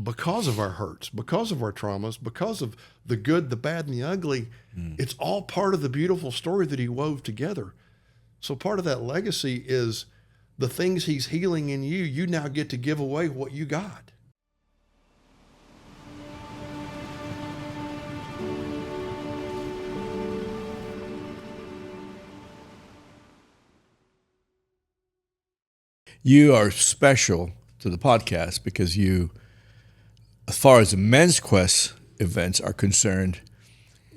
because of our hurts, because of our traumas, because of the good, the bad, and the ugly. It's all part of the beautiful story that he wove together. So part of that legacy is the things he's healing in you. You now get to give away what you got. You are special to the podcast because you, as far as the Men's Quest events are concerned,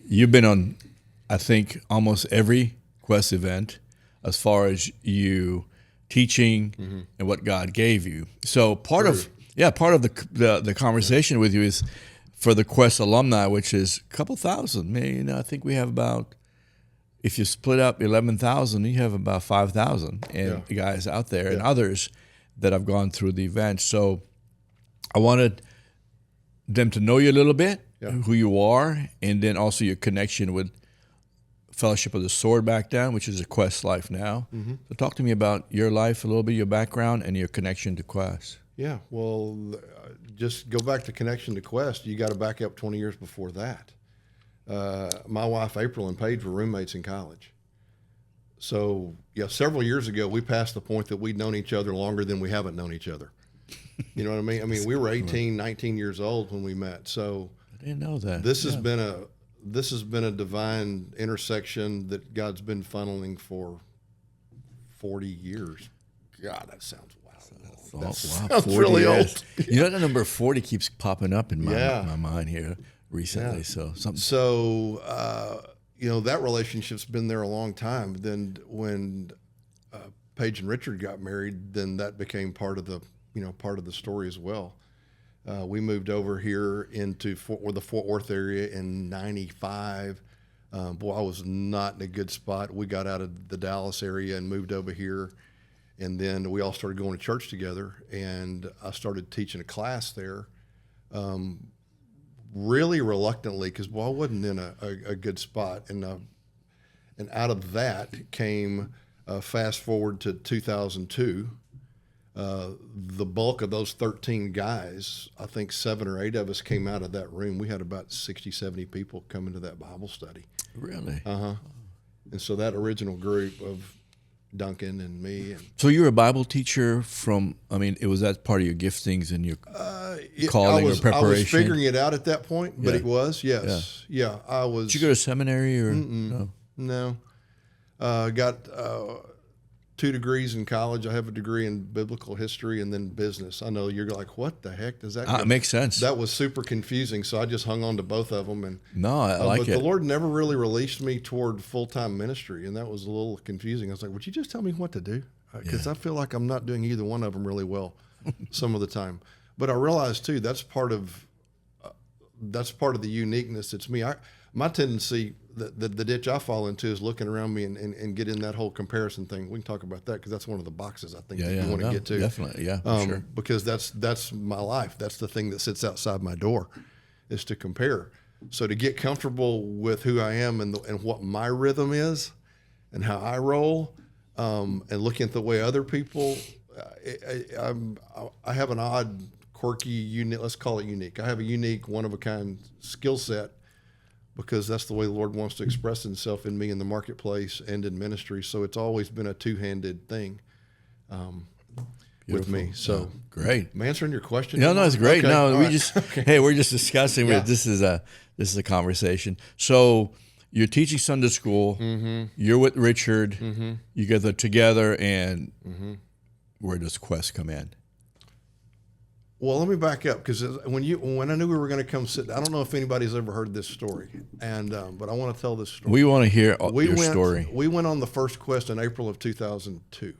you've been on, I think, almost every Quest event as far as you teaching and what God gave you. So part of the conversation with you is for the Quest alumni, which is a couple thousand. I think we have about, if you split up 11,000, you have about 5,000 guys out there and others that have gone through the event. So I wanted them to know you a little bit, who you are, and then also your connection with Fellowship of the Sword back then, which is a Quest life now. So talk to me about your life, a little bit, your background, and your connection to Quest. Yeah, well, just go back to connection to Quest. You got to back up 20 years before that. My wife, April, and Paige were roommates in college. So, several years ago, we passed the point that we'd known each other longer than we haven't known each other. You know what I mean? I mean, we were 18, 19 years old when we met. So I didn't know that. This has been a divine intersection that God's been funneling for 40 years. God, that sounds wow. That sounds really old. You know, the number 40 keeps popping up in my mind here recently. Yeah. So that relationship's been there a long time. Then when Paige and Richard got married, then that became part of the story as well. We moved over here into the Fort Worth area in '95. I was not in a good spot. We got out of the Dallas area and moved over here. And then we all started going to church together, and I started teaching a class there, really reluctantly, because I wasn't in a good spot. And out of that came, fast forward to 2002, the bulk of those 13 guys, I think 7 or 8 of us came out of that room. We had about 60, 70 people come into that Bible study. Really? Uh-huh. And so that original group of Duncan and me. So you're a Bible teacher was that part of your giftings and your calling or preparation? I was figuring it out at that point, but it was, yes. Yeah, I was. Did you go to seminary or? No. Got 2 degrees in college. I have a degree in biblical history and then business. I know you're like, what the heck does that mean? It makes sense. That was super confusing, so I just hung on to both of them. But the Lord never really released me toward full-time ministry, and that was a little confusing. I was like, would you just tell me what to do? Because I feel like I'm not doing either one of them really well some of the time. But I realized, too, that's part of the uniqueness. It's me. My tendency, the ditch I fall into is looking around me and get in that whole comparison thing. We can talk about that because that's one of the boxes I think that you want to get to. Definitely, sure. Because that's my life. That's the thing that sits outside my door, is to compare. So to get comfortable with who I am and what my rhythm is and how I roll, and looking at the way other people, I have an odd, quirky, unique, let's call it unique. I have a unique, one-of-a-kind skill set, because that's the way the Lord wants to express himself in me in the marketplace and in ministry. So it's always been a two-handed thing with me. So great. Am I answering your question? No, it's great. Okay. No, we're just discussing. Yeah. This is a conversation. So you're teaching Sunday school. Mm-hmm. You're with Richard. Mm-hmm. You get together, and where does Quest come in? Well, let me back up, because when I knew we were going to come sit, I don't know if anybody's ever heard this story, but I want to tell this story. We want to hear your story. We went on the first Quest in April of 2002.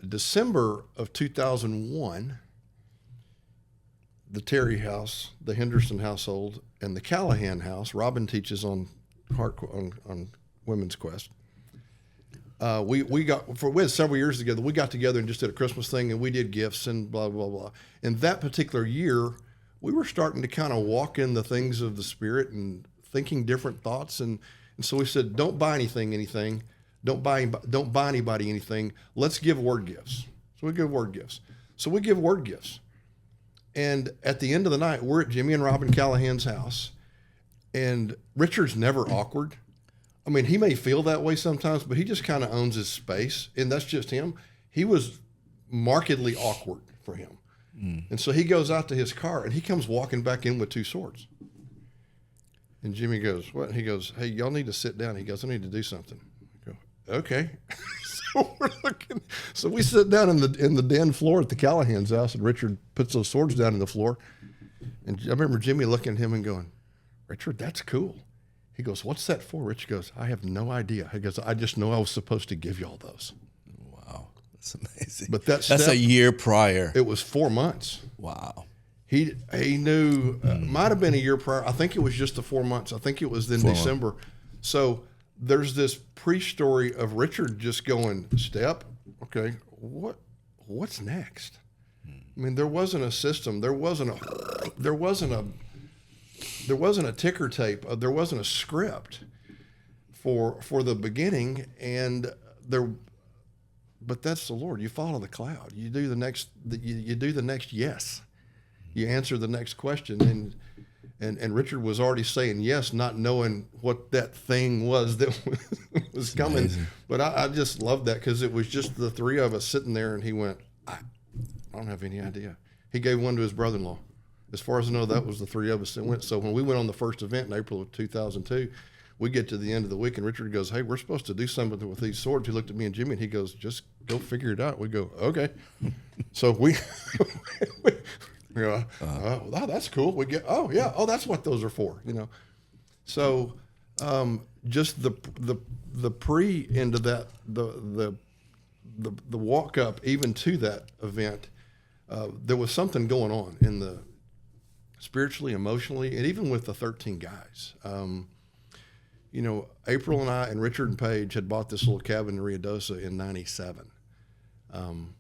December of 2001, the Terry house, the Henderson household, and the Callahan house. Robin teaches on Women's Quest. We had several years together. We got together and just did a Christmas thing, and we did gifts and blah, blah, blah. And that particular year, we were starting to kind of walk in the things of the Spirit and thinking different thoughts. And so we said, don't buy anything. Don't buy anybody anything. Let's give word gifts. So we give word gifts. And at the end of the night, we're at Jimmy and Robin Callahan's house, and Richard's never awkward. I mean, he may feel that way sometimes, but he just kind of owns his space, and that's just him. He was markedly awkward for him. And so he goes out to his car, and he comes walking back in with 2 swords. And Jimmy goes, what? He goes, hey, y'all need to sit down. He goes, I need to do something. I go, okay. So we're looking. So we sit down in the den floor at the Callahan's house, and Richard puts those swords down in the floor. And I remember Jimmy looking at him and going, Richard, that's cool. He goes, what's that for? Richard goes, I have no idea. He goes, I just know I was supposed to give y'all those. Wow, that's amazing. But that's a year prior. It was 4 months. Wow. He knew, might have been a year prior. I think it was just the 4 months. I think it was in December. So there's this pre-story of Richard just going, step, okay, what's next? I mean, there wasn't a system. There wasn't a ticker tape. There wasn't a script for the beginning, but that's the Lord. You follow the cloud. You do the next. You do the next yes. You answer the next question, and Richard was already saying yes, not knowing what that thing was that was coming. Amazing. But I just loved that because it was just the 3 of us sitting there, and he went, I don't have any idea. He gave one to his brother-in-law. As far as I know, that was the 3 of us that went. So when we went on the first event in April of 2002, we get to the end of the week, and Richard goes, hey, we're supposed to do something with these swords. He looked at me and Jimmy, and he goes, just go figure it out. We go, okay. So we, oh, that's cool. We get, oh, yeah, oh, that's what those are for, So just the pre into that, the walk up even to that event, there was something going on in the spiritually, emotionally, and even with the 13 guys. April and I and Richard and Paige had bought this little cabin in Ruidoso in 97. And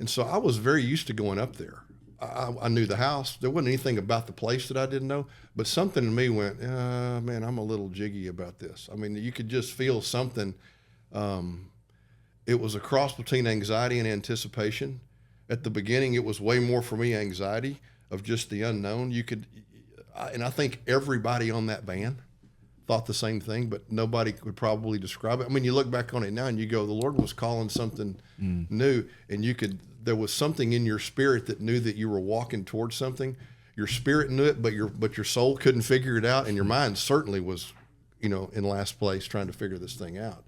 so I was very used to going up there. I knew the house. There wasn't anything about the place that I didn't know, but something in me went, man, I'm a little jiggy about this. I mean, you could just feel something. It was a cross between anxiety and anticipation. At the beginning, it was way more for me anxiety of just the unknown. And I think everybody on that van thought the same thing, but nobody could probably describe it. I mean, you look back on it now and you go, the Lord was calling something new, and there was something in your spirit that knew that you were walking towards something. Your spirit knew it, but your soul couldn't figure it out, and your mind certainly was, in last place trying to figure this thing out.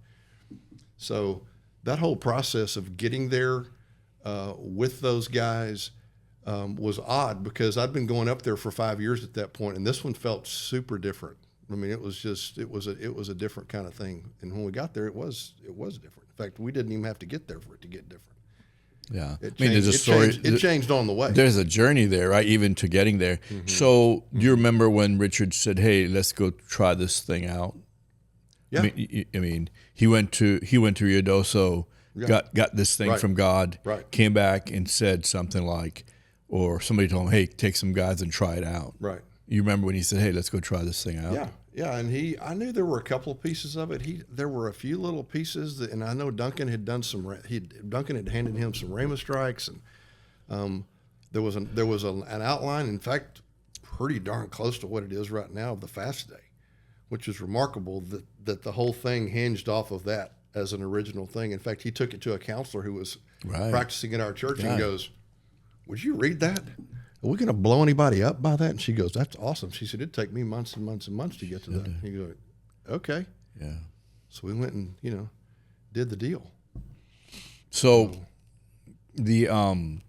So that whole process of getting there with those guys was odd, because I'd been going up there for 5 years at that point, and this one felt super different. I mean, it was a different kind of thing. And when we got there, it was different. In fact, we didn't even have to get there for it to get different. Yeah. There's a story. It changed on the way. There's a journey there, right? Even to getting there. Mm-hmm. So do you remember when Richard said, hey, let's go try this thing out? Yeah. I mean, he went to Ruidoso, got this thing from God, came back and said something like, or somebody told him, hey, take some guys and try it out. Right. You remember when he said, hey, let's go try this thing out? Yeah, and I knew there were a couple of pieces of it. There were a few little pieces and I know Duncan had done Duncan had handed him some Rhema strikes, and there was an outline, in fact, pretty darn close to what it is right now of the fast day, which is remarkable that the whole thing hinged off of that as an original thing. In fact, he took it to a counselor who was practicing at our church and goes, would you read that? Are we going to blow anybody up by that? And she goes, that's awesome. She said, it'd take me months and months and months to get to that. He goes, okay. Yeah. So we went and, did the deal. So we know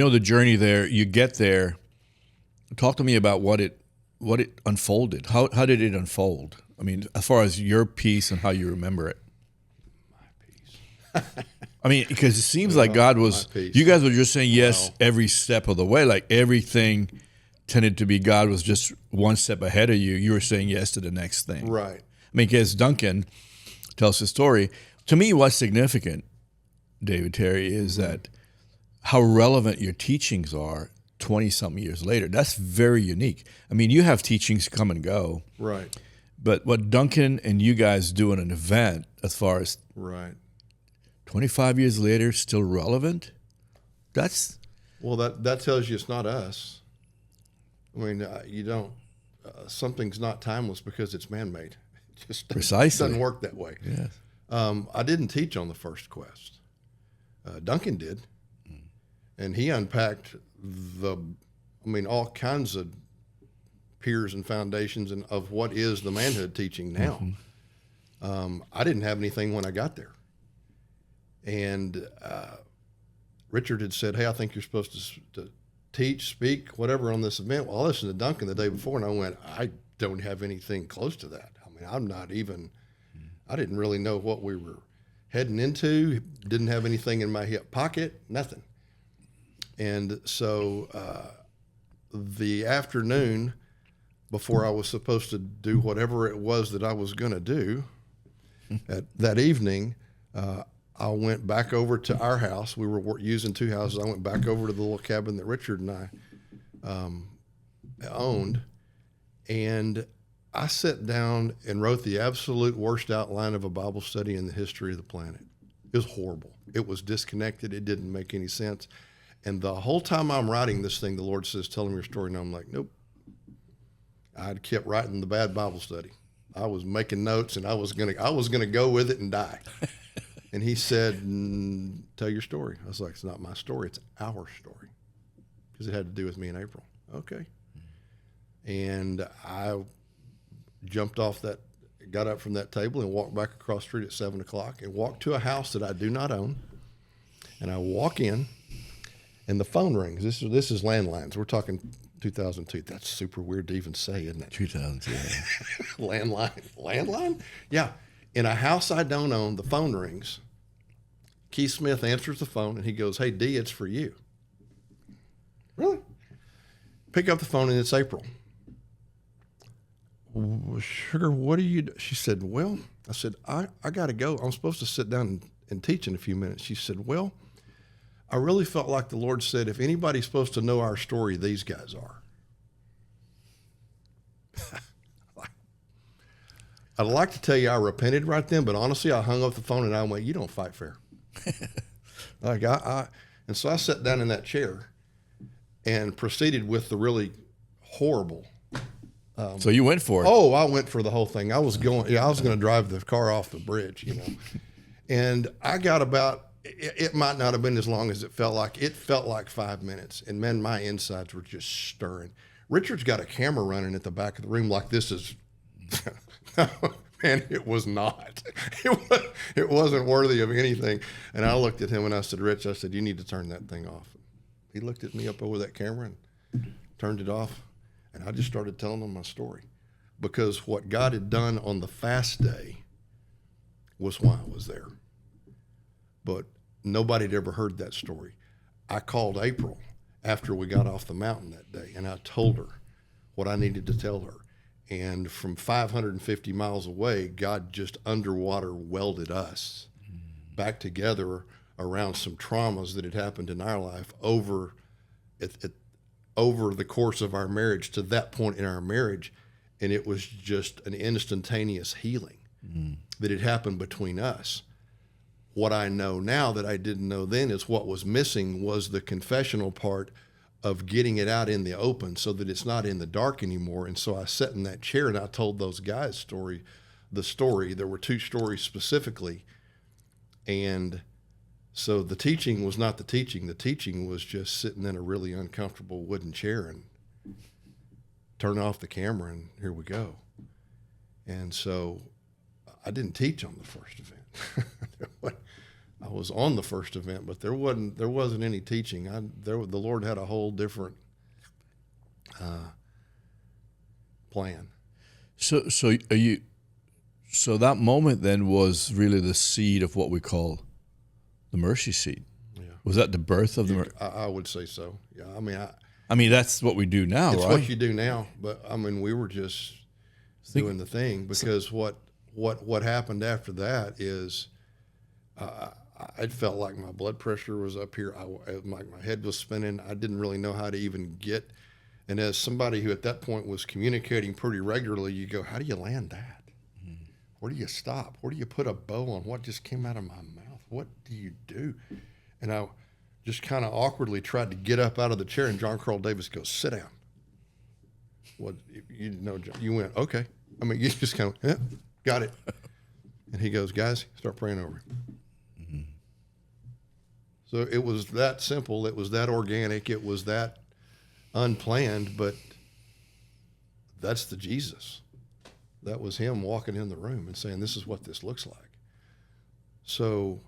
the journey there. You get there. Talk to me about what it unfolded. How did it unfold? I mean, as far as your piece and how you remember it. My piece. I mean, because it seems like God was, you guys were just saying yes every step of the way. Like everything tended to be God was just one step ahead of you. You were saying yes to the next thing. Right. I mean, because Duncan tells his story. To me, what's significant, David Terry, is that how relevant your teachings are 20-something years later. That's very unique. I mean, you have teachings come and go. Right. But what Duncan and you guys do in an event, as far as right. 25 years later, still relevant? That's Well, that tells you it's not us. I mean, you don't. Something's not timeless because it's man-made. It just Precisely. doesn't work that way. Yes. I didn't teach on the first quest. Duncan did, and he unpacked all kinds of piers and foundations and of what is the manhood teaching now. I didn't have anything when I got there, and Richard had said, "Hey, I think you're supposed to teach, speak, whatever on this event." Well, I listened to Duncan the day before, and I went, "I don't have anything close to that. I mean, I'm not even. I didn't really know what we were heading into. Didn't have anything in my hip pocket. Nothing." And so the afternoon before I was supposed to do whatever it was that I was going to do, that evening, I went back over to our house. We were using two houses. I went back over to the little cabin that Richard and I owned, and I sat down and wrote the absolute worst outline of a Bible study in the history of the planet. It was horrible. It was disconnected. It didn't make any sense. And the whole time I'm writing this thing, the Lord says, "Tell him your story." And I'm like, nope. I'd kept writing the bad Bible study. I was making notes, and I was gonna go with it and die. And he said, "Tell your story." I was like, "It's not my story. It's our story," because it had to do with me in April. Okay. And I got up from that table and walked back across the street at 7:00 and walked to a house that I do not own. And I walk in, and the phone rings. This is landlines. We're talking 2002. That's super weird to even say, isn't it? 2000. Landline? Yeah. In a house I don't own, the phone rings. Keith Smith answers the phone, and he goes, "Hey, D, it's for you." Really? Pick up the phone, and it's April. "Well, sugar, what do you do?" She said, "Well," I said, I got to go. I'm supposed to sit down and teach in a few minutes. She said, "Well, I really felt like the Lord said, if anybody's supposed to know our story, these guys are." I'd like to tell you I repented right then, but honestly, I hung up the phone and I went, "You don't fight fair." And so I sat down in that chair and proceeded with the really horrible. So you went for it. Oh, I went for the whole thing. I was going to drive the car off the bridge, and I got about, it might not have been as long as it felt like. It felt like 5 minutes, and man, my insides were just stirring. Richard's got a camera running at the back of the room like this is, man, it was not. It wasn't worthy of anything. And I looked at him and I said, "Rich," I said, "you need to turn that thing off." He looked at me up over that camera and turned it off. And I just started telling him my story, because what God had done on the fast day was why I was there. But nobody had ever heard that story. I called April after we got off the mountain that day, and I told her what I needed to tell her. And from 550 miles away, God just underwater welded us back together around some traumas that had happened in our life over the course of our marriage to that point in our marriage. And it was just an instantaneous healing that had happened between us. What I know now that I didn't know then is what was missing was the confessional part of getting it out in the open so that it's not in the dark anymore. And so I sat in that chair and I told those guys the story. There were two stories specifically. And so the teaching was not the teaching. The teaching was just sitting in a really uncomfortable wooden chair and turn off the camera and here we go. And so I didn't teach on the first event. I was on the first event, but there wasn't any teaching. The Lord had a whole different plan. So that moment then was really the seed of what we call the mercy seat. Yeah. Was that the birth of the mercy? I would say so. Yeah. I mean, that's what we do now, it's right? what you do now, but we were just doing the thing, because what happened after that is I felt like my blood pressure was up here. My head was spinning. I didn't really know how to even get. And as somebody who at that point was communicating pretty regularly, you go, how do you land that? Where do you stop? Where do you put a bow on what just came out of my mouth? What do you do? And just kind of awkwardly tried to get up out of the chair, and John Carl Davis goes, "Sit down." What you know? You went, okay. I mean, you just kind of, yeah, got it. And he goes, "Guys, start praying over him." Mm-hmm. So it was that simple. It was that organic. It was that unplanned. But that's the Jesus. That was him walking in the room and saying, "This is what this looks like." So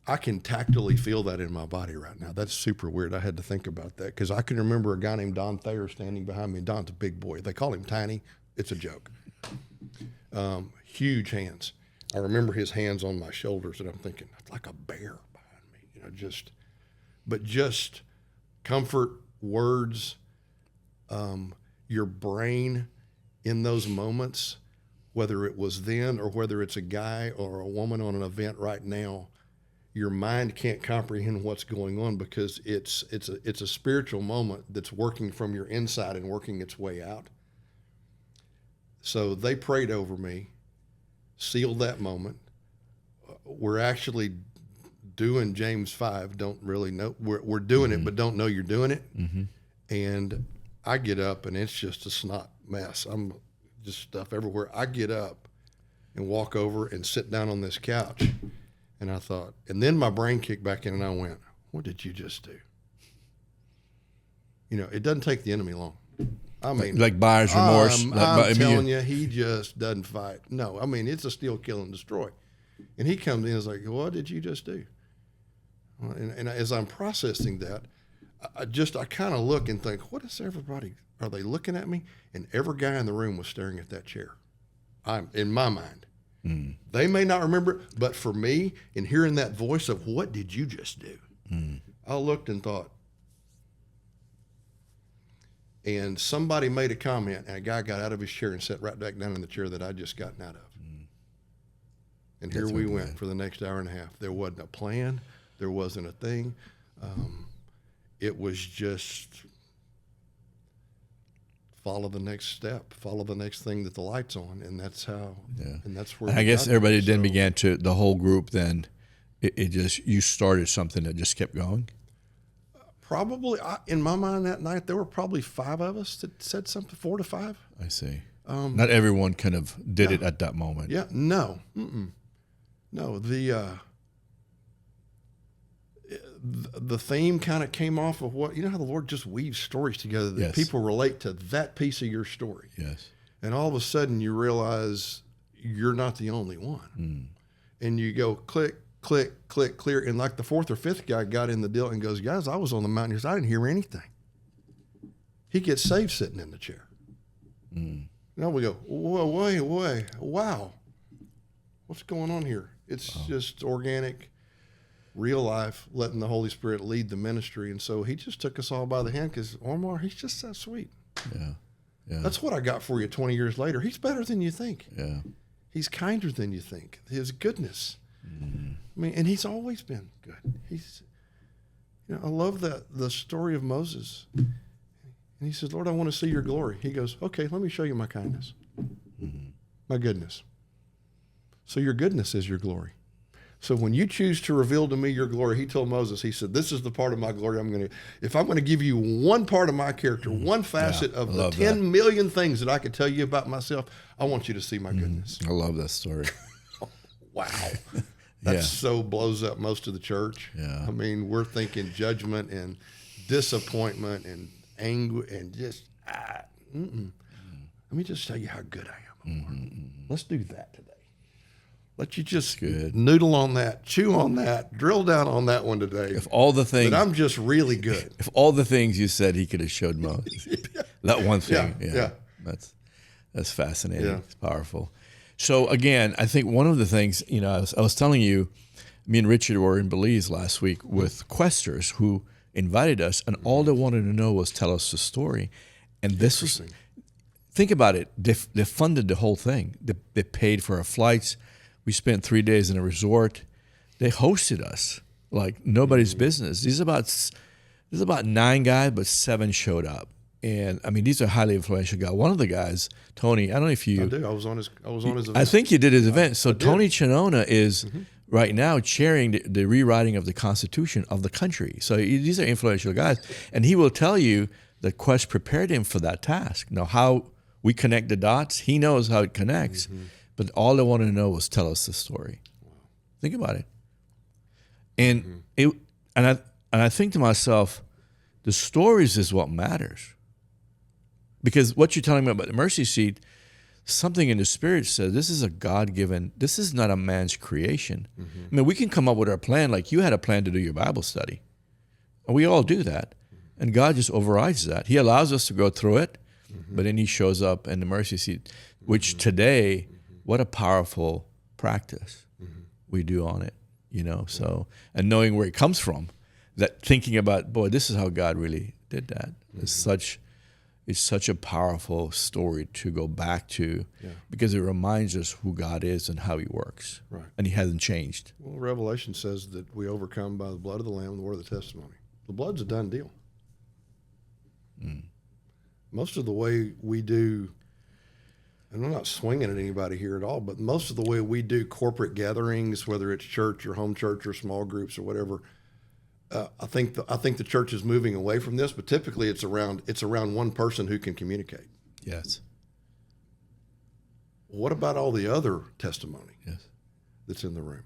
I can tactily feel that in my body right now. That's super weird. I had to think about that because I can remember a guy named Don Thayer standing behind me. Don's a big boy. They call him Tiny. It's a joke. Huge hands. I remember his hands on my shoulders, and I'm thinking, like a bear behind me. Just comfort, words, your brain in those moments, whether it was then or whether it's a guy or a woman on an event right now, your mind can't comprehend what's going on because it's a spiritual moment that's working from your inside and working its way out. So they prayed over me, sealed that moment. We're actually doing James 5. Don't really know. We're doing it, but don't know you're doing it. Mm-hmm. And I get up, and it's just a snot mess. I'm just stuff everywhere. I get up and walk over and sit down on this couch. And I thought, and then my brain kicked back in, and I went, "What did you just do?" It doesn't take the enemy long. I mean, like buyer's remorse. I'm telling you, he just doesn't fight. No, I mean, it's a steal, kill, and destroy. And he comes in and is like, "What did you just do?" And as I'm processing that, I kind of look and think, what is everybody, are they looking at me? And every guy in the room was staring at that chair. I'm in my mind. Mm. They may not remember it, but for me, in hearing that voice of, "What did you just do?" I looked and thought, and somebody made a comment, and a guy got out of his chair and sat right back down in the chair that I'd just gotten out of. And here we went for the next hour and a half. There wasn't a plan. There wasn't a thing. It was just follow the next step, follow the next thing that the light's on, and that's how. Yeah. And that's where. I guess everybody then began to, the whole group. Then it just, you started something that just kept going. Probably in my mind that night there were probably 5 of us that said something, 4 to 5. I see. Not everyone kind of did it at that moment. Yeah. No. No. The theme kind of came off of what, how the Lord just weaves stories together that people relate to that piece of your story. Yes. And all of a sudden you realize you're not the only one. And you go click, click, click, clear. And like the 4th or 5th guy got in the deal and goes, "Guys, I was on the mountain." He goes, "I didn't hear anything." He gets saved sitting in the chair. Now we go, whoa, wait, wow. What's going on here? It's just organic, real life, letting the Holy Spirit lead the ministry. And so he just took us all by the hand because Omar, he's just that sweet. Yeah. Yeah. That's what I got for you 20 years later. He's better than you think. Yeah. He's kinder than you think. His goodness. I mean, and he's always been good. He's, I love the story of Moses. And he says, "Lord, I want to see your glory." He goes, "Okay, let me show you my kindness, my goodness." So your goodness is your glory. So when you choose to reveal to me your glory, he told Moses, he said, "This is the part of my glory if I'm going to give you one part of my character, one facet of the 10 million things that I could tell you about myself, I want you to see my goodness." I love that story. Wow. That so blows up most of the church. Yeah. I mean, we're thinking judgment and disappointment and anger and just, Let me just tell you how good I am. Let's do that today. Let you just noodle on that, chew on that, drill down on that one today. If all the things, that I'm just really good. If all the things you said he could have showed Moses, that one thing, that's fascinating. Yeah. It's powerful. So again, I think one of the things, I was telling you, me and Richard were in Belize last week with questers who invited us, and all they wanted to know was tell us the story. And this was, think about it, they funded the whole thing. They paid for our flights. We spent 3 days in a resort. They hosted us like nobody's business. There's about 9 guys, but 7 showed up. And I mean, these are highly influential guys. One of the guys, Tony, I don't know if you. I do. I was on his event. I think you did his event. So Tony Chinona is right now chairing the rewriting of the Constitution of the country. So these are influential guys, and he will tell you that Quest prepared him for that task. Now, how we connect the dots, he knows how it connects, but all they wanted to know was tell us the story. Wow. Think about it. And I think to myself, the stories is what matters. Because what you're telling me about the mercy seat, something in the spirit says this is a God-given, this is not a man's creation. I mean, we can come up with our plan, like you had a plan to do your Bible study. And we all do that. And God just overrides that. He allows us to go through it, but then he shows up in the mercy seat, which today, what a powerful practice we do on it, you know? So, and knowing where it comes from, that thinking about, boy, this is how God really did that. It's such a powerful story to go back to because it reminds us who God is and how he works. Right. And he hasn't changed. Well, Revelation says that we overcome by the blood of the Lamb and the word of the testimony. The blood's a done deal. Most of the way we do, and I'm not swinging at anybody here at all, but most of the way we do corporate gatherings, whether it's church or home church or small groups or whatever, I think the church is moving away from this, but typically it's around one person who can communicate. Yes. What about all the other testimony that's in the room?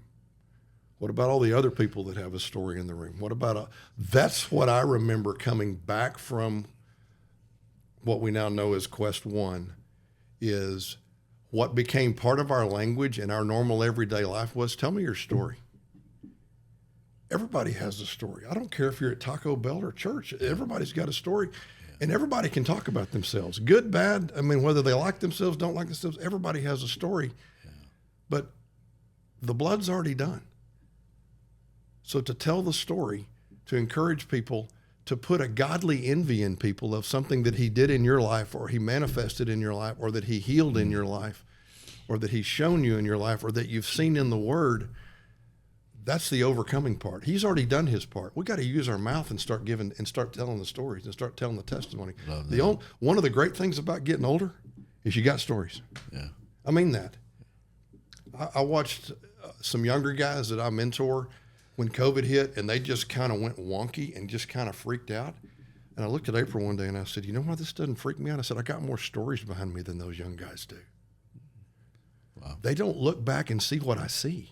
What about all the other people that have a story in the room? What about that's what I remember coming back from what we now know as Quest One, is what became part of our language and our normal everyday life was, tell me your story. Everybody has a story. I don't care if you're at Taco Bell or church. Everybody's got a story, and everybody can talk about themselves, good, bad. I mean, whether they like themselves, don't like themselves, everybody has a story. But the blood's already done. So to tell the story, to encourage people, to put a godly envy in people of something that he did in your life, or he manifested in your life, or that he healed in your life, or that he's shown you in your life, or that you've seen in the Word, that's the overcoming part. He's already done his part. We got to use our mouth and start telling the stories and start telling the testimony. One of the great things about getting older is you got stories. Yeah. I mean that. I watched some younger guys that I mentor when COVID hit, and they just kind of went wonky and just kind of freaked out. And I looked at April one day and I said, you know why this doesn't freak me out? I said, I got more stories behind me than those young guys do. Wow. They don't look back and see what I see.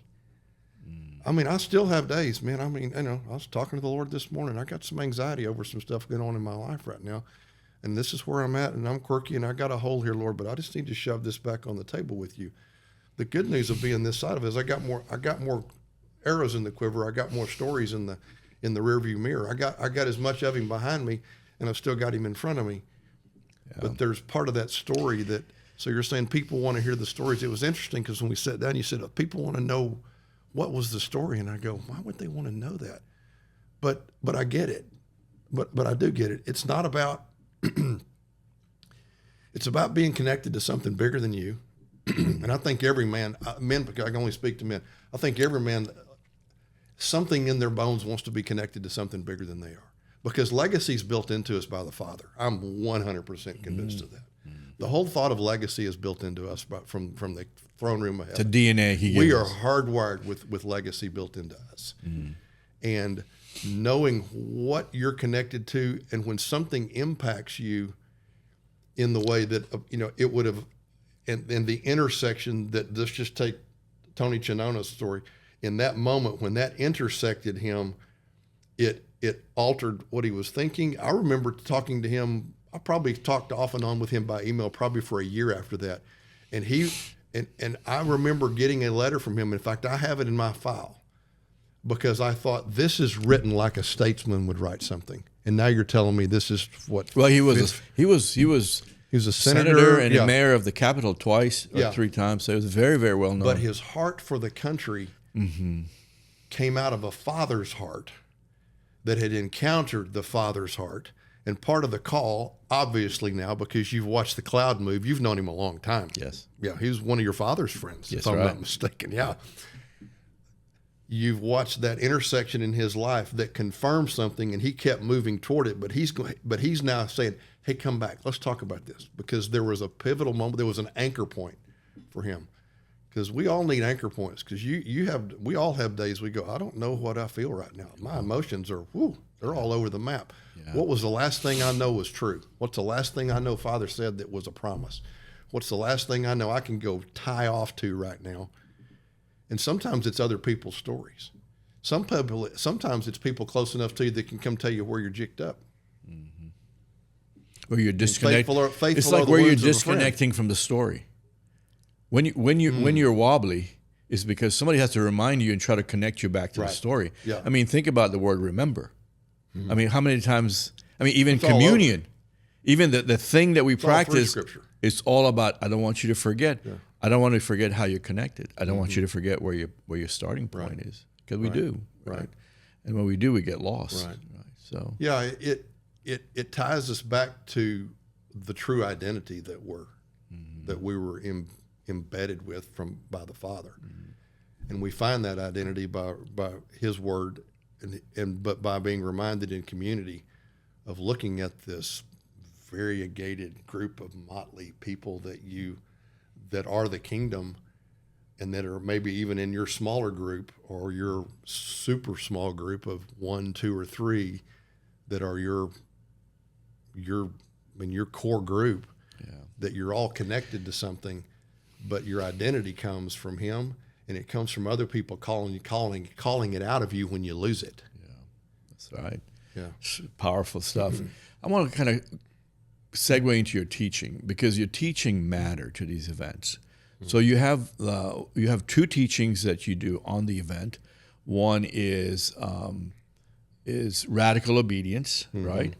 I mean, I still have days, man. I mean, I was talking to the Lord this morning. I got some anxiety over some stuff going on in my life right now. And this is where I'm at, and I'm quirky, and I got a hole here, Lord, but I just need to shove this back on the table with you. The good news of being this side of it is I got more arrows in the quiver. I got more stories in the rearview mirror. I got as much of him behind me, and I've still got him in front of me. Yeah. But there's part of that story that, so you're saying people want to hear the stories. It was interesting because when we sat down, you said, people want to know what was the story, and I go, why would they want to know that? But I get it. But I do get it. It's not about. It's about being connected to something bigger than you. And I think every man, men, I can only speak to men. I think every man, something in their bones wants to be connected to something bigger than they are, because legacy is built into us by the Father. I'm 100% convinced of that. The whole thought of legacy is built into us from the throne room of heaven. It's a DNA we are hardwired with legacy built into us. And knowing what you're connected to, and when something impacts you in the way that, it would have, and the intersection that, let's just take Tony Chinona's story, in that moment when that intersected him, it altered what he was thinking. I remember talking to him. I probably talked off and on with him by email probably for a year after that. And and I remember getting a letter from him. In fact, I have it in my file, because I thought, this is written like a statesman would write something. And now you're telling me this is what. Well, he was a senator and a mayor of the Capitol twice or three times. So it was very, very well known. But his heart for the country came out of a father's heart that had encountered the Father's heart. And part of the call, obviously now, because you've watched the cloud move, you've known him a long time. Yes. Yeah, he was one of your father's friends, yes, if I'm not mistaken. Yeah. You've watched that intersection in his life that confirmed something, and he kept moving toward it. But he's now saying, hey, come back. Let's talk about this, because there was a pivotal moment. There was an anchor point for him, because we all need anchor points. Because we all have days we go, I don't know what I feel right now. My emotions are, they're all over the map. Yeah. What was the last thing I know was true? What's the last thing I know Father said that was a promise? What's the last thing I know I can go tie off to right now? And sometimes it's other people's stories. Sometimes it's people close enough to you that can come tell you where you're jicked up. Where you're disconnected. Faithful It's are like the where you're wounds of a friend. disconnecting from the story. When you're wobbly, is because somebody has to remind you and try to connect you back to the Right. story. Yeah. I mean, think about the word remember. I mean, how many times? I mean, even It's all communion, even the thing that we all through practice, Scripture. it's all about. I don't want you to forget. I don't want to forget how you're connected. I don't want you to forget where your starting point is, because we do. Right. And when we do, we get lost. Right. So Yeah, it ties us back to the true identity that we were embedded with by the Father, and we find that identity by His Word, but by being reminded in community of looking at this variegated group of motley people that are the kingdom, and that are maybe even in your smaller group or your super small group of 1, 2, or 3 that are your core group, that you're all connected to something, but your identity comes from Him, and it comes from other people calling it out of you when you lose it. that's right. Yeah. It's powerful stuff. I want to kind of segue into your teaching, because your teaching matter to these events. So you have 2 teachings that you do on the event. One is radical obedience, right?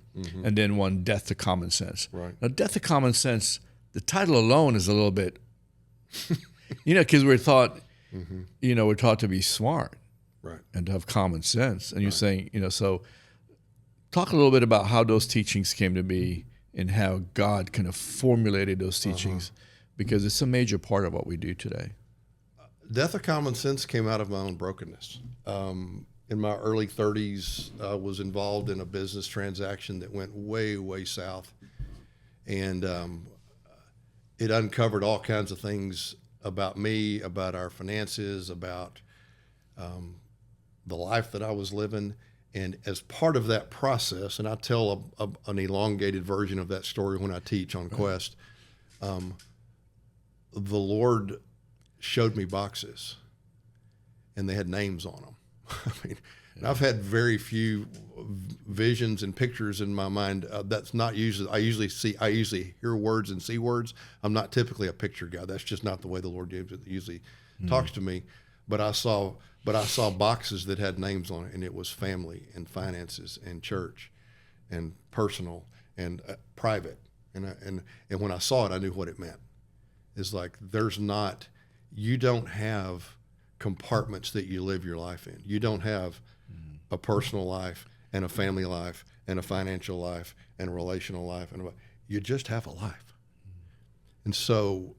And then one, death to common sense. Right. Now, death to common sense, the title alone is a little bit, because we're taught, we're taught to be smart, Right. and to have common sense. And you're saying, so talk a little bit about how those teachings came to be and how God kind of formulated those teachings, because it's a major part of what we do today. Death of common sense came out of my own brokenness. In my early 30s, I was involved in a business transaction that went way, way south. And it uncovered all kinds of things about me, about our finances, about the life that I was living. And as part of that process, and I tell an elongated version of that story when I teach on Quest, the Lord showed me boxes, and they had names on them. I mean, and I've had very few visions and pictures in my mind. That's not usually. I usually hear words and see words. I'm not typically a picture guy. That's just not the way the Lord usually talks to me. But I saw boxes that had names on it, and it was family and finances and church, and personal and private. And when I saw it, I knew what it meant. It's like you don't have compartments that you live your life in. You don't have a personal life and a family life and a financial life and a relational life, and you just have a life. And so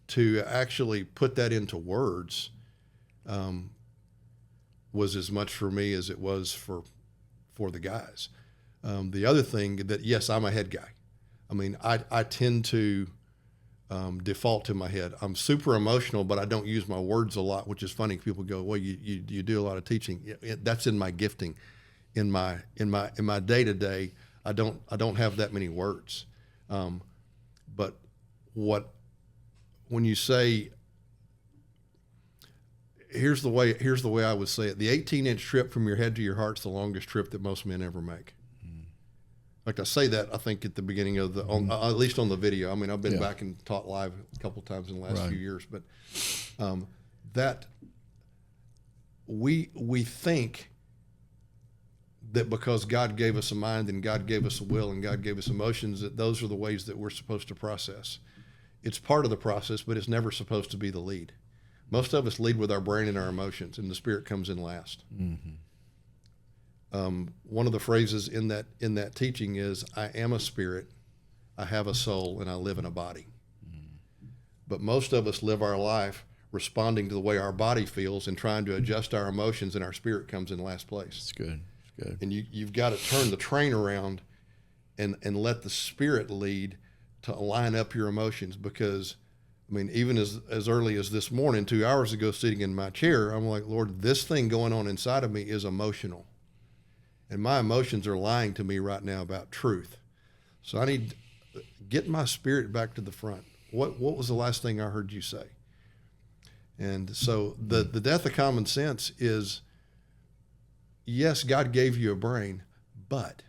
to actually put that into words was as much for me as it was for the guys. The other thing that, yes, I'm a head guy. I mean, I tend to default to my head. I'm super emotional, but I don't use my words a lot, which is funny. People go, "Well, you do a lot of teaching." That's in my gifting. In my day to day, I don't have that many words. But when you say, here's the way I would say it: the 18-inch trip from your head to your heart's the longest trip that most men ever make. Like I say that, I think at the beginning of at least on the video. I mean, I've been back and taught live a couple times in the last few years, but that we think that because God gave us a mind and God gave us a will and God gave us emotions, that those are the ways that we're supposed to process. It's part of the process, but it's never supposed to be the lead. Most of us lead with our brain and our emotions, and the spirit comes in last. One of the phrases in that teaching is, "I am a spirit, I have a soul, and I live in a body." But most of us live our life responding to the way our body feels and trying to adjust our emotions, and our spirit comes in last place. It's good. It's good. And you've got to turn the train around and let the Spirit lead to line up your emotions. Because, I mean, even as early as this morning, 2 hours ago, sitting in my chair, I'm like, Lord, this thing going on inside of me is emotional. And my emotions are lying to me right now about truth. So I need to get my spirit back to the front. What was the last thing I heard you say? And so the death of common sense is, yes, God gave you a brain, but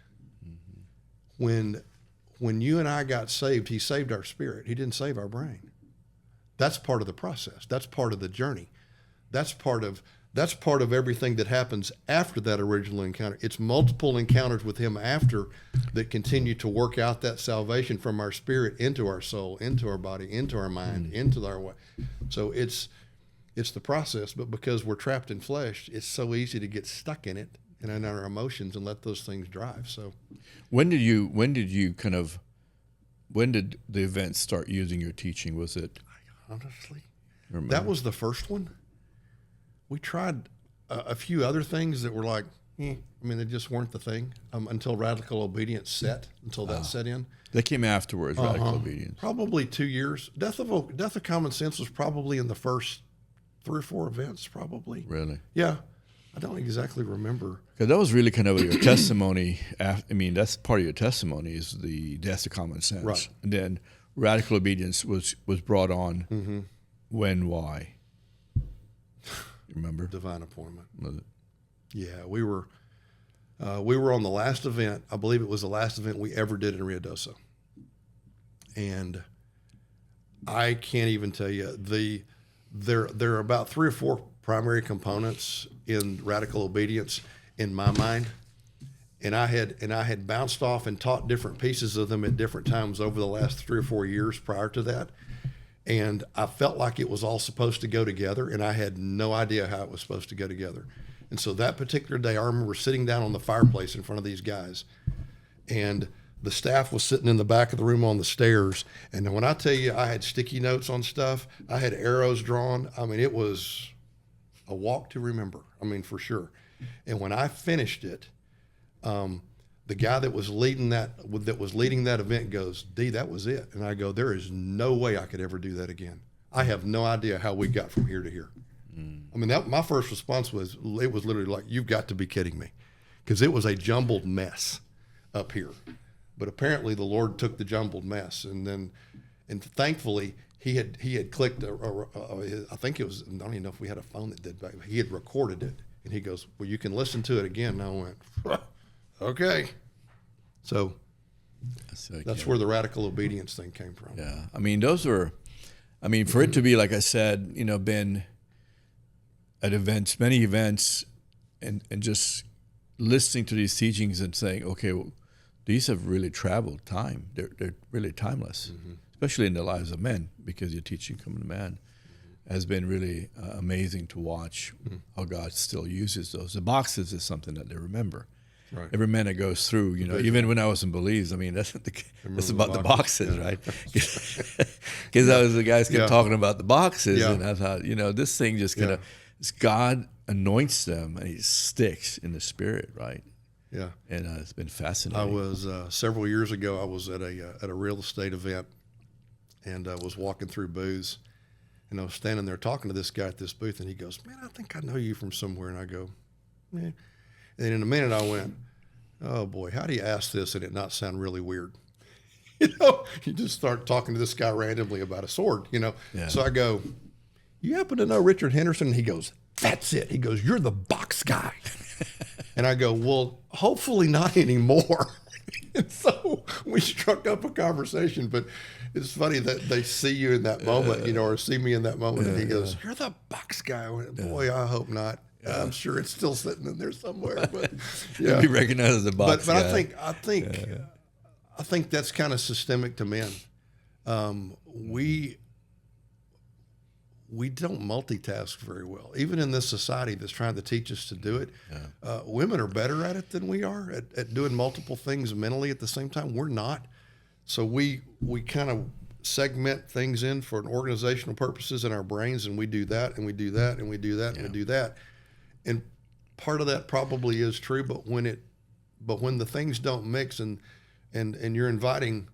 when you and I got saved, he saved our spirit. He didn't save our brain. That's part of the process. That's part of the journey. That's part of everything that happens after that original encounter. It's multiple encounters with him after that continue to work out that salvation from our spirit into our soul, into our body, into our mind, into our way. So it's the process, but because we're trapped in flesh, it's so easy to get stuck in it and in our emotions and let those things drive. So when did the event start using your teaching? Was it honestly, remember? That was the first one. We tried a few other things that were like, I mean, they just weren't the thing until radical obedience until that set in. They came afterwards, radical obedience. Probably 2 years. Death of Common Sense was probably in the first 3 or 4 events, probably. Really? Yeah. I don't exactly remember. Because that was really kind of your testimony. I mean, that's part of your testimony is the death of common sense. Right. And then radical obedience was brought on. When, why? You remember? Divine appointment. Was it? Yeah, we were on the last event. I believe it was the last event we ever did in Rio Doso. And I can't even tell you there are about 3 or 4 primary components in radical obedience in my mind. And I had bounced off and taught different pieces of them at different times over the last 3 or 4 years prior to that. And I felt like it was all supposed to go together, and I had no idea how it was supposed to go together. And so that particular day, I remember sitting down on the fireplace in front of these guys, and the staff was sitting in the back of the room on the stairs. And when I tell you I had sticky notes on stuff, I had arrows drawn. I mean, it was a walk to remember. I mean, for sure. And when I finished it, the guy that was leading that event goes, D, that was it. And I go, there is no way I could ever do that again. I have no idea how we got from here to here. I mean, my first response was, it was literally like, you've got to be kidding me. Because it was a jumbled mess up here. But apparently the Lord took the jumbled mess. And thankfully he had clicked, I think it was, I don't even know if we had a phone that did, but he had recorded it. And he goes, well, you can listen to it again. And I went, okay. So that's where the radical obedience thing came from. Yeah. I mean, for it to be, like I said, been at events, many events, and just listening to these teachings and saying, okay, well, these have really traveled time. They're really timeless, especially in the lives of men, because your teaching coming to man has been really amazing to watch how God still uses those. The boxes is something that they remember. Right. Every man that goes through, even when I was in Belize, I mean, that's about the boxes, right? Because I was the guys kept talking about the boxes, and I thought, this thing just kind of, God anoints them and He sticks in the spirit, right? Yeah, and it's been fascinating. I was several years ago. I was at a real estate event, and I was walking through booths, and I was standing there talking to this guy at this booth, and he goes, "Man, I think I know you from somewhere." And I go, "Yeah." And in a minute I went, oh boy, how do you ask this and it not sound really weird? You just start talking to this guy randomly about a sword, Yeah. So I go, you happen to know Richard Henderson? And he goes, that's it. He goes, you're the box guy. And I go, well, hopefully not anymore. And so we struck up a conversation, but it's funny that they see you in that moment, or see me in that moment. And he goes, you're the box guy. I went, boy, I hope not. I'm sure it's still sitting in there somewhere, but yeah, you recognize as a box. But I think that's kind of systemic to men. We don't multitask very well, even in this society that's trying to teach us to do it. Yeah. Women are better at it than we are at doing multiple things mentally at the same time. We're not, so we kind of segment things in for an organizational purposes in our brains, and we do that, and we do that, and we do that, and we do that. And part of that probably is true, but when the things don't mix, and and you're inviting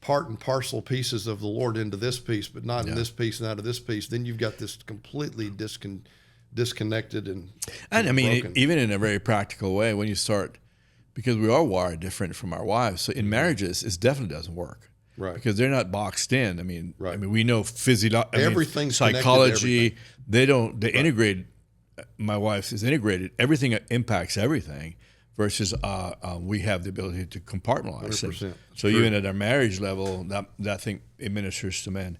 part and parcel pieces of the Lord into this piece, but not in this piece and out of this piece, then you've got this completely disconnected and I mean, broken. even in a very practical way, when you start, because we are wired different from our wives, so in marriages, it definitely doesn't work. Right. Because they're not boxed in. I mean, Right. we know Everything's connected to psychology. They integrate. My wife is integrated. Everything impacts everything. Versus we have the ability to compartmentalize 100%. it. So even at our marriage level, that I think administers to men.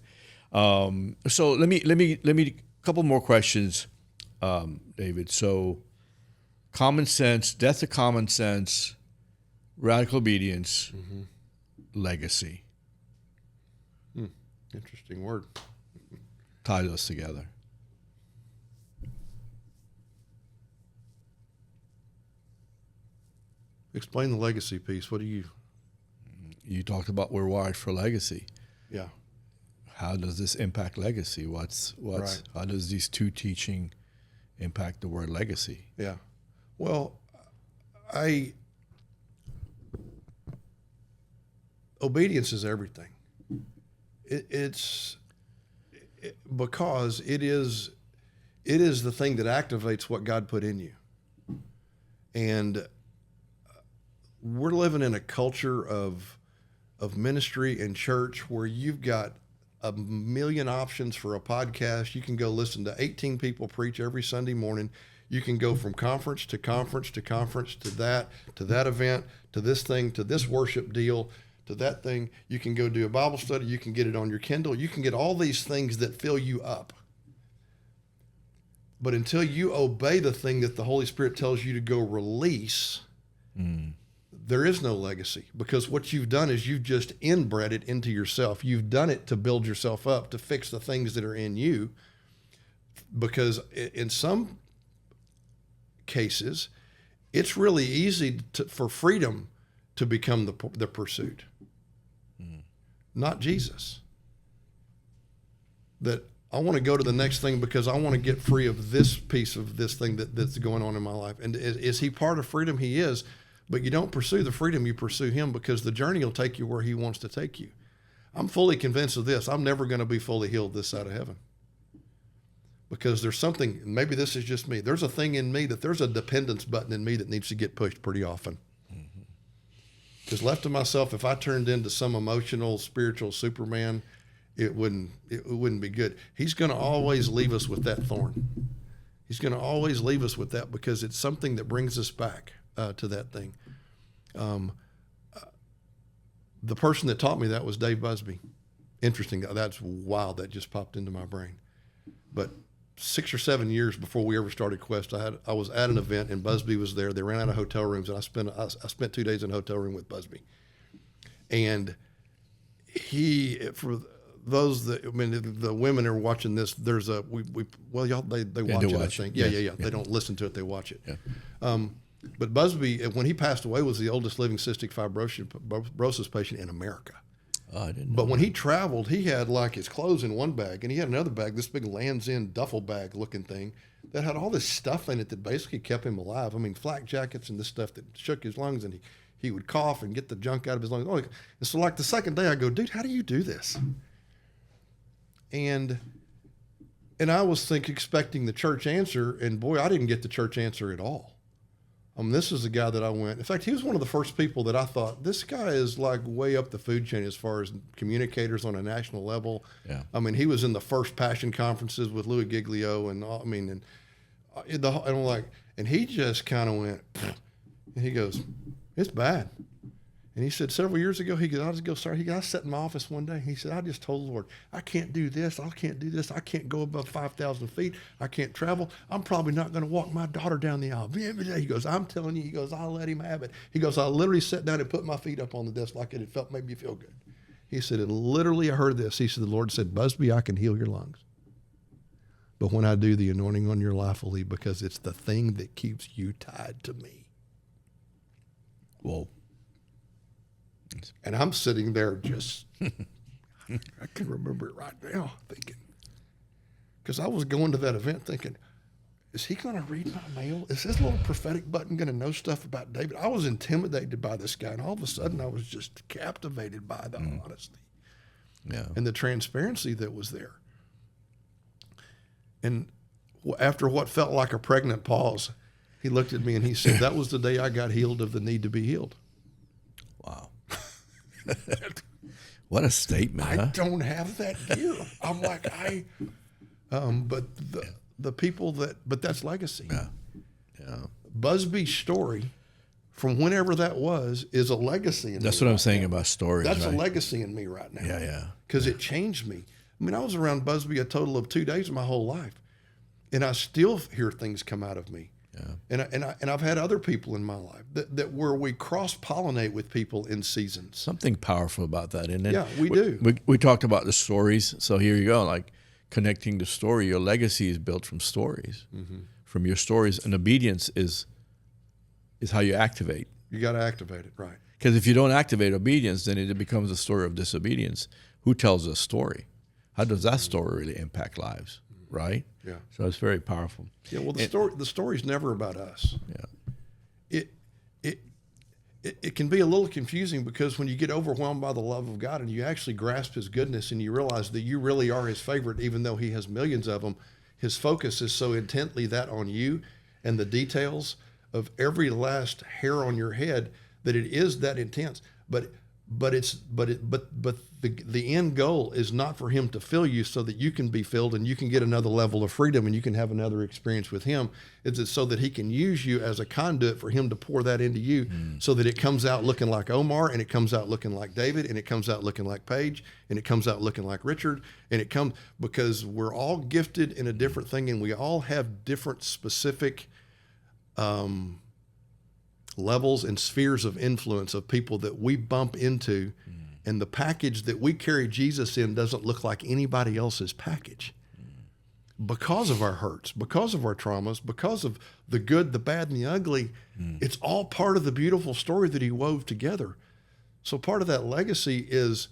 So let me couple more questions, David. So common sense, death to common sense, radical obedience, legacy. Interesting word. Tie those together. Explain the legacy piece. What do you? You talked about we're wired for legacy. Yeah. How does this impact legacy? What's Right. How does these two teaching impact the word legacy? Yeah. Well, obedience is everything. Because it is the thing that activates what God put in you. And we're living in a culture of ministry and church where you've got a million options for a podcast. You can go listen to 18 people preach every Sunday morning. You can go from conference to conference to conference to that event, to this thing, to this worship deal, to that thing. You can go do a Bible study. You can get it on your Kindle. You can get all these things that fill you up. But until you obey the thing that the Holy Spirit tells you to go release, there is no legacy, because what you've done is you've just inbred it into yourself. You've done it to build yourself up, to fix the things that are in you. Because in some cases, it's really easy for freedom to become the pursuit, not Jesus. That I want to go to the next thing because I want to get free of this piece of this thing that's going on in my life. And is he part of freedom? He is. But you don't pursue the freedom, you pursue him, because the journey will take you where he wants to take you. I'm fully convinced of this. I'm never going to be fully healed this side of heaven. Because there's something, maybe this is just me, there's a thing in me that there's a dependence button in me that needs to get pushed pretty often. Because left to myself, if I turned into some emotional, spiritual Superman, it wouldn't be good. He's going to always leave us with that thorn. He's going to always leave us with that, because it's something that brings us back to that thing. The person that taught me that was Dave Busby. Interesting. That's wild. That just popped into my brain. But 6 or 7 years before we ever started Quest, I was at an event and Busby was there. They ran out of hotel rooms, and I spent 2 days in a hotel room with Busby. And for those that, I mean, the women are watching this. There's a they watch it. I think. Yeah. They don't listen to it. They watch it. Yeah. But Busby, when he passed away, was the oldest living cystic fibrosis patient in America. Oh, I didn't know. But when he traveled, he had like his clothes in one bag, and he had another bag, this big Lands' End duffel bag looking thing that had all this stuff in it that basically kept him alive. I mean, flak jackets and this stuff that shook his lungs, and he would cough and get the junk out of his lungs. Oh, and so like the second day I go, dude, how do you do this? And I was expecting the church answer, and boy, I didn't get the church answer at all. This is the guy that I went. In fact, he was one of the first people that I thought, this guy is like way up the food chain as far as communicators on a national level. Yeah. I mean, he was in the first Passion conferences with Louis Giglio, and I'm like, and he just kind of went, and he goes, it's bad. And he said several years ago, he goes, I'll just go start. I sat in my office one day. He said, I just told the Lord, I can't do this. I can't do this. I can't go above 5,000 feet. I can't travel. I'm probably not going to walk my daughter down the aisle. He goes, I'm telling you, he goes, I'll let him have it. He goes, I literally sat down and put my feet up on the desk like it felt, made me feel good. He said, and literally I heard this. He said, the Lord said, Busby, I can heal your lungs. But when I do, the anointing on your life will leave, because it's the thing that keeps you tied to me. Whoa. And I'm sitting there just, I can remember it right now, thinking, because I was going to that event thinking, is he going to read my mail? Is this little prophetic button going to know stuff about David? I was intimidated by this guy, and all of a sudden I was just captivated by the honesty and the transparency that was there. And after what felt like a pregnant pause, he looked at me and he said, "That was the day I got healed of the need to be healed." Wow. What a statement, I huh? don't have that gear. I'm like, but the people but that's legacy. Yeah. Busby's story from whenever that was is a legacy in That's me what I'm right saying now. about stories. That's right? a legacy in me right now. Yeah. Because it changed me. I mean, I was around Busby a total of 2 days of my whole life, and I still hear things come out of me. Yeah. And I've had other people in my life that where we cross pollinate with people in seasons. Something powerful about that, isn't it? Yeah, we do. We talked about the stories, so here you go. Like connecting the story, your legacy is built from stories, from your stories, and obedience is how you activate. You got to activate it, right? Because if you don't activate obedience, then it becomes a story of disobedience. Who tells a story? How does that story really impact lives? Right? Yeah. So it's very powerful. Yeah. Well, the story's never about us. Yeah. It can be a little confusing because when you get overwhelmed by the love of God and you actually grasp His goodness and you realize that you really are His favorite, even though He has millions of them, His focus is so intently that on you and the details of every last hair on your head that it is that intense. But the end goal is not for Him to fill you so that you can be filled and you can get another level of freedom and you can have another experience with Him. It's so that He can use you as a conduit for Him to pour that into you so that it comes out looking like Omar, and it comes out looking like David, and it comes out looking like Paige, and it comes out looking like Richard, and it comes because we're all gifted in a different thing, and we all have different specific levels and spheres of influence of people that we bump into, and the package that we carry Jesus in doesn't look like anybody else's package because of our hurts, because of our traumas, because of the good, the bad, and the ugly. It's all part of the beautiful story that He wove together. So part of that legacy is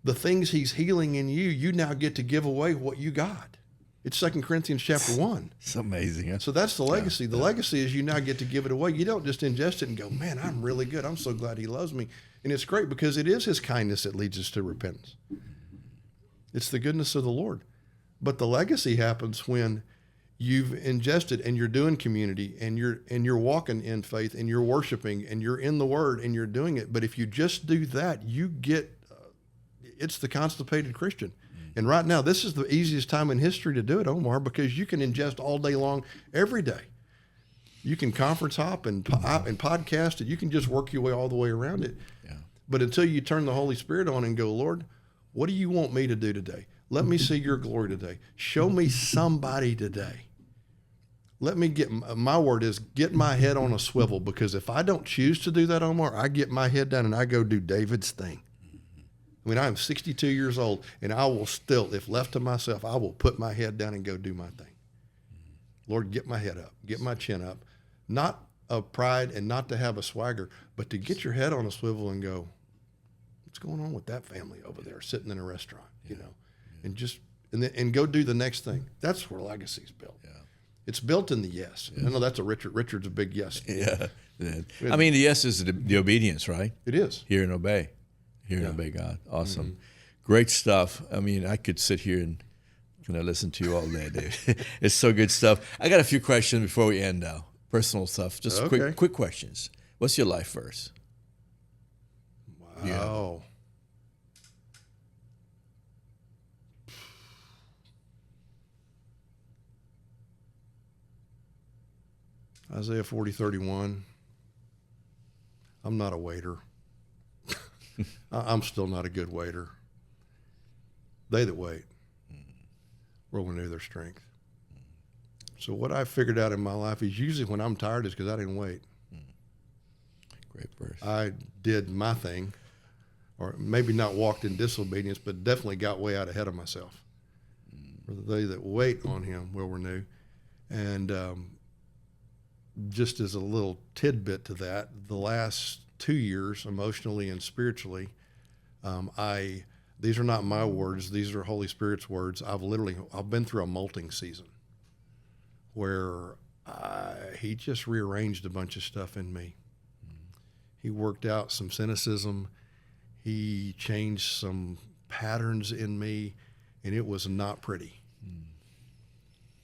the things He's healing in you. You now get to give away what you got. It's 2 Corinthians chapter 1. It's amazing. Huh? So that's the legacy. The legacy is you now get to give it away. You don't just ingest it and go, "Man, I'm really good. I'm so glad He loves me." And it's great because it is His kindness that leads us to repentance. It's the goodness of the Lord. But the legacy happens when you've ingested and you're doing community and you're walking in faith and you're worshiping and you're in the Word and you're doing it. But if you just do that, you get it's the constipated Christian. And right now, this is the easiest time in history to do it, Omar, because you can ingest all day long, every day. You can conference hop and podcast it. You can just work your way all the way around it. Yeah. But until you turn the Holy Spirit on and go, "Lord, what do you want me to do today? Let me see your glory today. Show me somebody today. Let me my word is get my head on a swivel, because if I don't choose to do that, Omar, I get my head down and I go do David's thing. I mean, I'm 62 years old, and I will still, if left to myself, I will put my head down and go do my thing. Lord, get my head up, get my chin up, not of pride and not to have a swagger, but to get your head on a swivel and go, what's going on with that family over there sitting in a restaurant, and go do the next thing. That's where legacy's built. Yeah. It's built in the yes. I know that's a Richard. Richard's a big yes. Yeah. I mean, the yes is the obedience, right? It is. Hear and obey. Hear and obey God. Awesome. Great stuff. I mean, I could sit here and listen to you all day, dude. It's so good stuff. I got a few questions before we end now. Personal stuff. Just quick questions. What's your life verse? Wow. Isaiah 40:31. I'm not a waiter. I'm still not a good waiter. They that wait will renew their strength. So what I figured out in my life is usually when I'm tired is because I didn't wait. Great verse. I did my thing, or maybe not walked in disobedience, but definitely got way out ahead of myself. For they that wait on Him will renew. And just as a little tidbit to that, the last 2 years, emotionally and spiritually, these are not my words, these are Holy Spirit's words. I've been through a molting season where he just rearranged a bunch of stuff in me. He worked out some cynicism. He changed some patterns in me, and it was not pretty.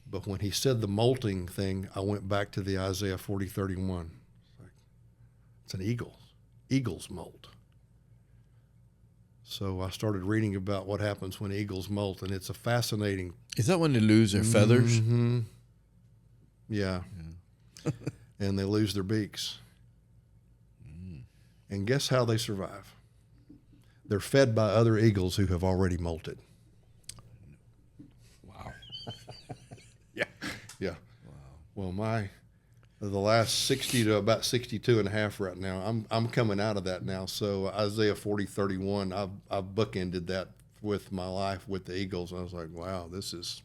But when he said the molting thing, I went back to the Isaiah 40:31. It's an eagles molt. So I started reading about what happens when eagles molt, and it's a fascinating. Is that when they lose their feathers? Mm-hmm. Yeah. And they lose their beaks. And guess how they survive? They're fed by other eagles who have already molted. Wow. Yeah. Wow. Well, the last 60 to about 62 and a half right now, I'm coming out of that now. So Isaiah 40:31, I've bookended that with my life with the eagles. I was like, wow, this is.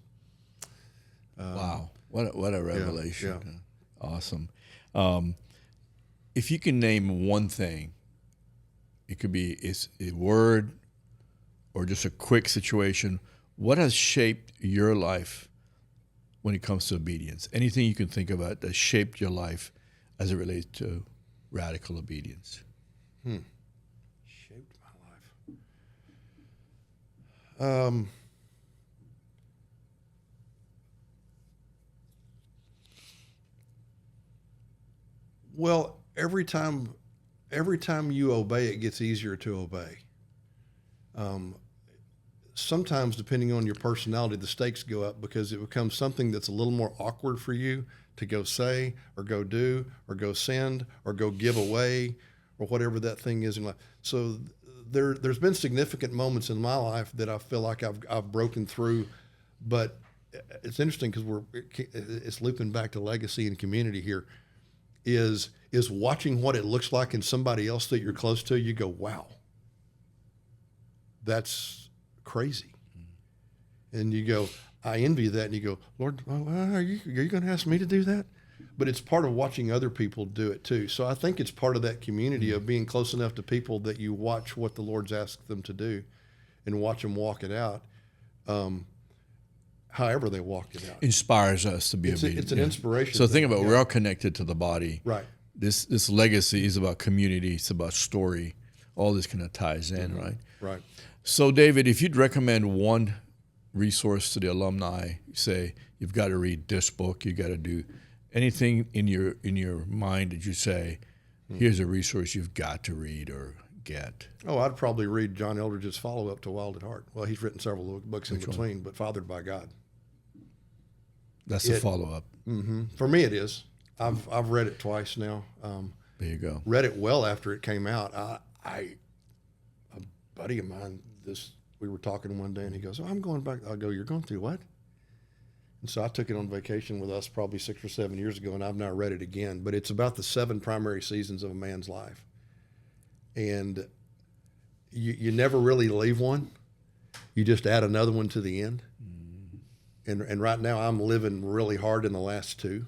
Wow. What a revelation. Yeah. Awesome. If you can name one thing, it could be it's a word or just a quick situation. What has shaped your life when it comes to obedience? Anything you can think about that shaped your life as it relates to radical obedience? Shaped my life. Well, every time you obey, it gets easier to obey. Sometimes, depending on your personality, the stakes go up because it becomes something that's a little more awkward for you to go say or go do or go send or go give away or whatever that thing is in life. So there's been significant moments in my life that I feel like I've broken through, but it's interesting because it's looping back to legacy and community here. Is watching what it looks like in somebody else that you're close to. You go, wow, that's crazy. And you go, I envy that. And you go, Lord, are you going to ask me to do that? But it's part of watching other people do it too. So I think it's part of that community of being close enough to people that you watch what the Lord's asked them to do and watch them walk it out. However they walk it out. Inspires us to be obedient. It's an inspiration. So think about, we're all connected to the body. Right. This legacy is about community. It's about story. All this kind of ties in, right? Right. So David, if you'd recommend one resource to the alumni, say you've got to read this book, you got to do anything in your mind that you say, here's a resource you've got to read or get. Oh, I'd probably read John Eldredge's follow-up to Wild at Heart. Well, he's written several books in between, but Fathered by God. That's the follow-up. Mm-hmm. For me, it is. I've read it twice now. There you go. Read it well after it came out. A buddy of mine, we were talking one day, and he goes, "Oh, I'm going back." I go, "You're going through what?" And so I took it on vacation with us probably 6 or 7 years ago, and I've now read it again. But it's about the 7 primary seasons of a man's life, and you never really leave one. You just add another one to the end. And right now I'm living really hard in the last 2,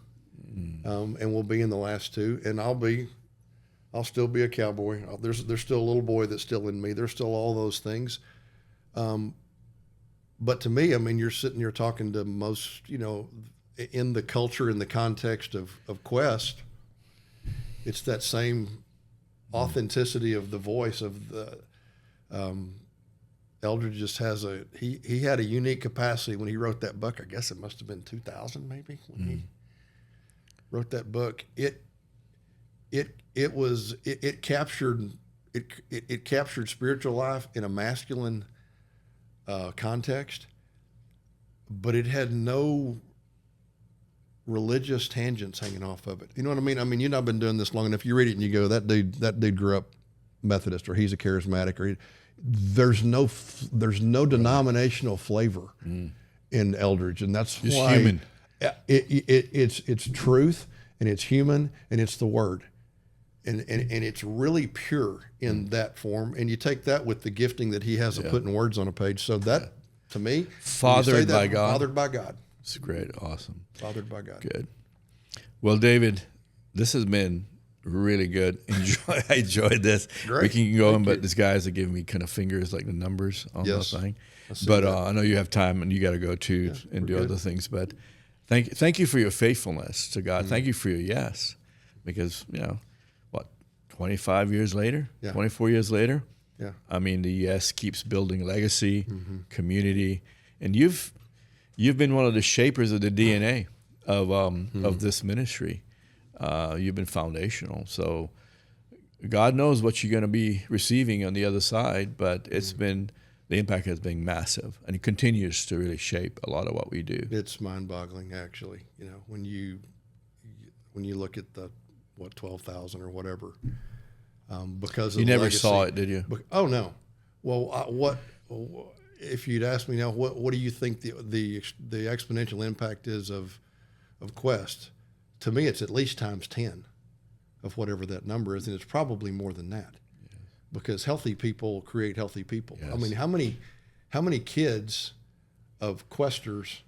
and we'll be in the last 2, and I'll still be a cowboy. There's still a little boy that's still in me. There's still all those things. But to me, I mean, you're sitting here talking to most, in the culture, in the context of Quest, it's that same authenticity of the voice of the, Eldredge just has he had a unique capacity when he wrote that book. I guess it must have been 2000 maybe when he wrote that book. It captured spiritual life in a masculine context, but it had no religious tangents hanging off of it. You know what I mean? I mean, you've not been doing this long enough. You read it and you go, that dude grew up Methodist, or he's a charismatic, or there's no denominational flavor in Eldredge, and that's it's why human. It's truth, and it's human, and it's the Word, and it's really pure in that form. And you take that with the gifting that he has of putting words on a page. So that, to me, Fathered by God. Fathered by God. It's great, awesome. Fathered by God. Good. Well, David, this has been really good. I enjoyed this. Great. We can go Thank in, but you. these guys are giving me kind of fingers like the numbers on Yes. the thing. I see But that. I know you have time and you got to go too and do we're other good. things. But Thank you for your faithfulness to God. Thank you for your yes, because 25 years later, Yeah. 24 years later, Yeah. I mean, the yes keeps building legacy, community, and you've been one of the shapers of the DNA of this ministry. You've been foundational. So God knows what you're going to be receiving on the other side, but it's been, the impact has been massive, and it continues to really shape a lot of what we do. It's mind-boggling, actually. When you look at the 12,000 or whatever, because of You the never legacy. saw it, did you? Oh no. Well, if you'd ask me now, what do you think the exponential impact is of Quest? To me, it's at least times 10 of whatever that number is, and it's probably more than that, because healthy people create healthy people. Yes. I mean, how many kids of Questers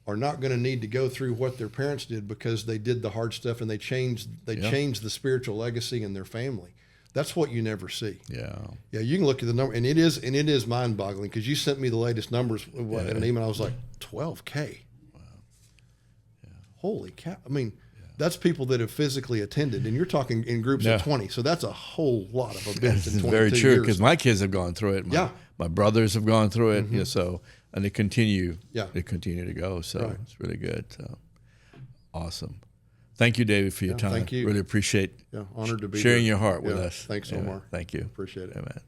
are not going to need to go through what their parents did because they did the hard stuff and they changed the spiritual legacy in their family? That's what you never see. Yeah. Yeah, you can look at the number, and it is mind-boggling, because you sent me the latest numbers in an email. I was like, 12K. Wow. Yeah. Holy cow! I mean, that's people that have physically attended, and you're talking in groups of 20. So that's a whole lot of events in 22 very true, years. because my kids have gone through it. My brothers have gone through it. So, and they continue. Yeah. They continue to go. So Right. it's really good. So awesome. Thank you, David, for your time. thank you. Really appreciate Honored to be sharing here. your heart with Yeah, us. Thanks, Amen. Omar. Thank you. Appreciate it. Amen.